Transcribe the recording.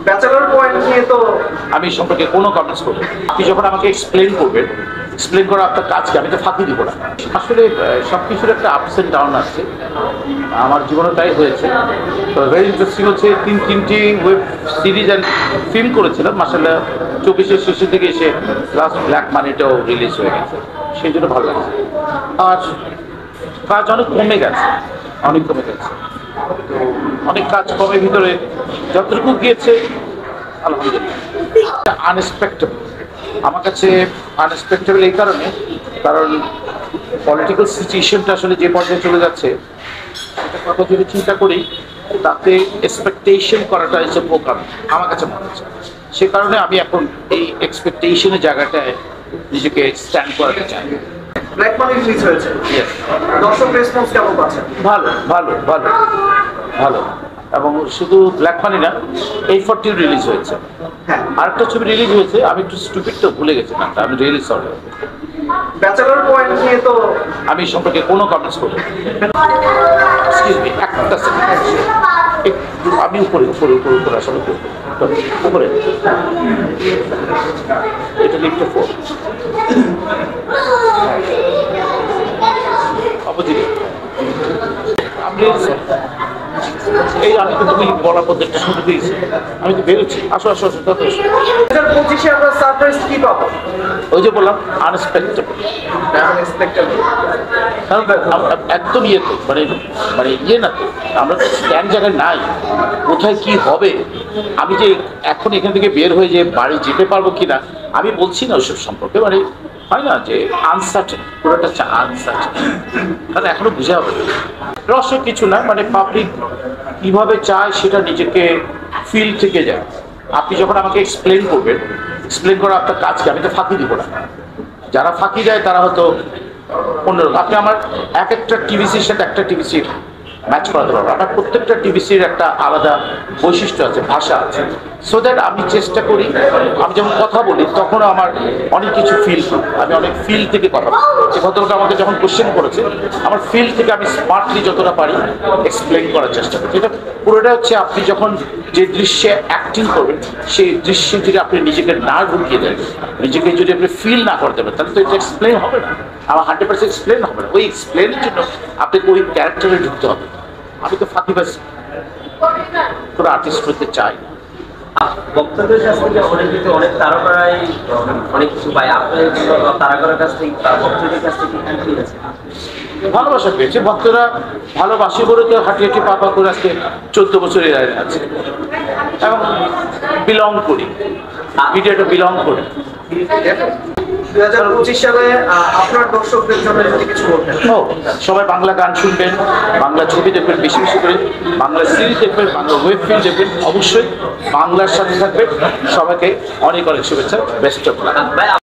Bachelor point নিয়ে তো আমি সম্পর্কে কোনো কমেন্টস করবো। আপনি যখন আমাকে এক্সপ্লেন করবেন, এক্সপ্লেন করা আপনার কাজকে আমি তো ফাঁকি দিব না। আসলে সব কিছুর একটা আপস অ্যান্ড ডাউন আছে, আমার জীবনে তাই হয়েছে। তো ভেরি ইন্টারেস্টিং হচ্ছে তিনটি ওয়েব সিরিজ অ্যান্ড ফিল্ম করেছিলাম, মাসাল্লাহ 24-এর শেষের দিকে এসে লাস্ট ব্ল্যাক মানিটাও রিলিজ হয়ে গেছে, সেই জন্য ভালো লাগছে। আর কাজ অনেক কমে গেছে, অনেক কমে গেছে। তো অনেক কাজ কমের ভিতরে যতটুকু গিয়েছে আলহামদুলিল্লাহ। আনএক্সপেক্টেবল আমার কাছে, আনএক্সপেক্টেবল এই কারণে, কারণ পলিটিক্যাল সিচুয়েশনটা আসলে যে পর্যায়ে চলে যাচ্ছে সেটা কথা যদি চিন্তা করি তাতে এক্সপেকটেশন করাটা হচ্ছে বোকামি আমার কাছে মনে হচ্ছে। সে কারণে আমি এখন এই এক্সপেকটেশনের জায়গাটায় নিজেকে স্ট্যান্ড করাতে চাই। ব্ল্যাক মানি রিলিজ হয়েছে, দর্শক রেসপন্স কেমন পাচ্ছেন? ভালো ভালো ভালো ভালো। এবং শুধু ব্ল্যাক মানি না, A40 রিলিজ হয়েছে। হ্যাঁ, আরেকটা ছবি রিলিজ হয়েছে, আমি একটু স্টুপিড তো ভুলে গেছি নামটা, আমি রিলিজ সরি। ব্যাচেলর পয়েন্ট নিয়ে তো আমি সম্পর্কে কোনো কমেন্টস করবো। এক্সকিউজ মি, একটা সেকেন্ড, একটু আমি উপরে উপরে উপরে উপরে আসলে উপরে, এটা লিফটে 4 অপোজিটে। আপনি এই আমি তো তুমি বলার পর একটা শুনতে পেয়েছি, আমি তো বেরোচ্ছি। আসো আসো আসো, তত 2025-এ আমরা সারপ্রাইজ কি পাবো? ওই যে বললাম আনএক্সপেক্টেবল। কারণ একদম ইয়ে তো মানে মানে ইয়ে না তো, আমরা তো স্ট্যান্ড জায়গায় নাই, কোথায় কি হবে। আমি যে এখন এখান থেকে বের হয়ে যে বাড়ি যেতে পারবো কিনা আমি বলছি না ওসব সম্পর্কে, মানে হয় না যে আনসার্টেন, পুরোটা আনসার্টেন, কারণ এখনো বুঝে হবে রহস্য কিছু না। মানে পাবলিক কীভাবে চায় সেটা নিজেকে ফিল থেকে যায়। আপনি যখন আমাকে এক্সপ্লেন করবেন, এক্সপ্লেন করা আপনার কাজকে আমি তো ফাঁকি দিব না। যারা ফাঁকি দেয় তারা হয়তো অন্যরকম। আপনি আমার এক একটা টিভিসির সাথে একটা টিভিসির ম্যাচ করাতে পারবো। আপনার প্রত্যেকটা টিভিসির একটা আলাদা বৈশিষ্ট্য আছে, ভাষা আছে। সো দ্যাট আমি চেষ্টা করি, আমি যখন কথা বলি তখনও আমার অনেক কিছু ফিল করি, আমি অনেক ফিল থেকে কথা বলি। যে ভদ্রলোক আমাকে যখন কোশ্চেন করেছে, আমার ফিল থেকে আমি স্মার্টলি যতটা পারি এক্সপ্লেন করার চেষ্টা করি। এটা পুরোটা হচ্ছে আপনি যখন যে দৃশ্যে অ্যাক্টিং করবেন, সেই দৃশ্যে যদি আপনি নিজেকে না ঢুকিয়ে দেন, নিজেকে যদি আপনি ফিল না করতে পারেন, তাহলে তো এটা এক্সপ্লেন হবে না। আমার 100% এক্সপ্লেন হবে না। ওই এক্সপ্লেনের জন্য আপনাকে ওই ক্যারেক্টারে ঢুকতে হবে। আমি তো ফাঁকিবাজ কোনো আর্টিস্ট হতে চাই না। বক্তাদের কাছ থেকে অনেক তারকারাই অনেক কিছু পায়, আপনার তারকার কাছ থেকে বক্তাদের কাছ থেকে কি আছে? ভালোবাসা পেয়েছে, ভক্তরা ভালোবাসে বলে তো হাঁটি হাঁটি পা করে আজকে 14 বছর এর আছে এবং বিলং করি, ভিডিওটা বিলং করি। 2025 সালে আপনার দর্শকদের জন্য যদি কিছু বলতেন। সবাই বাংলা গান শুনবেন, বাংলা ছবি দেখবেন, বেশি বেশি করে বাংলা সিরিজ দেখবেন, বাংলা ওয়েব ফিল্ম দেখবেন, অবশ্যই বাংলার সাথে থাকবেন। সবাইকে অনেক অনেক শুভেচ্ছা, বেস্ট অফ লাক।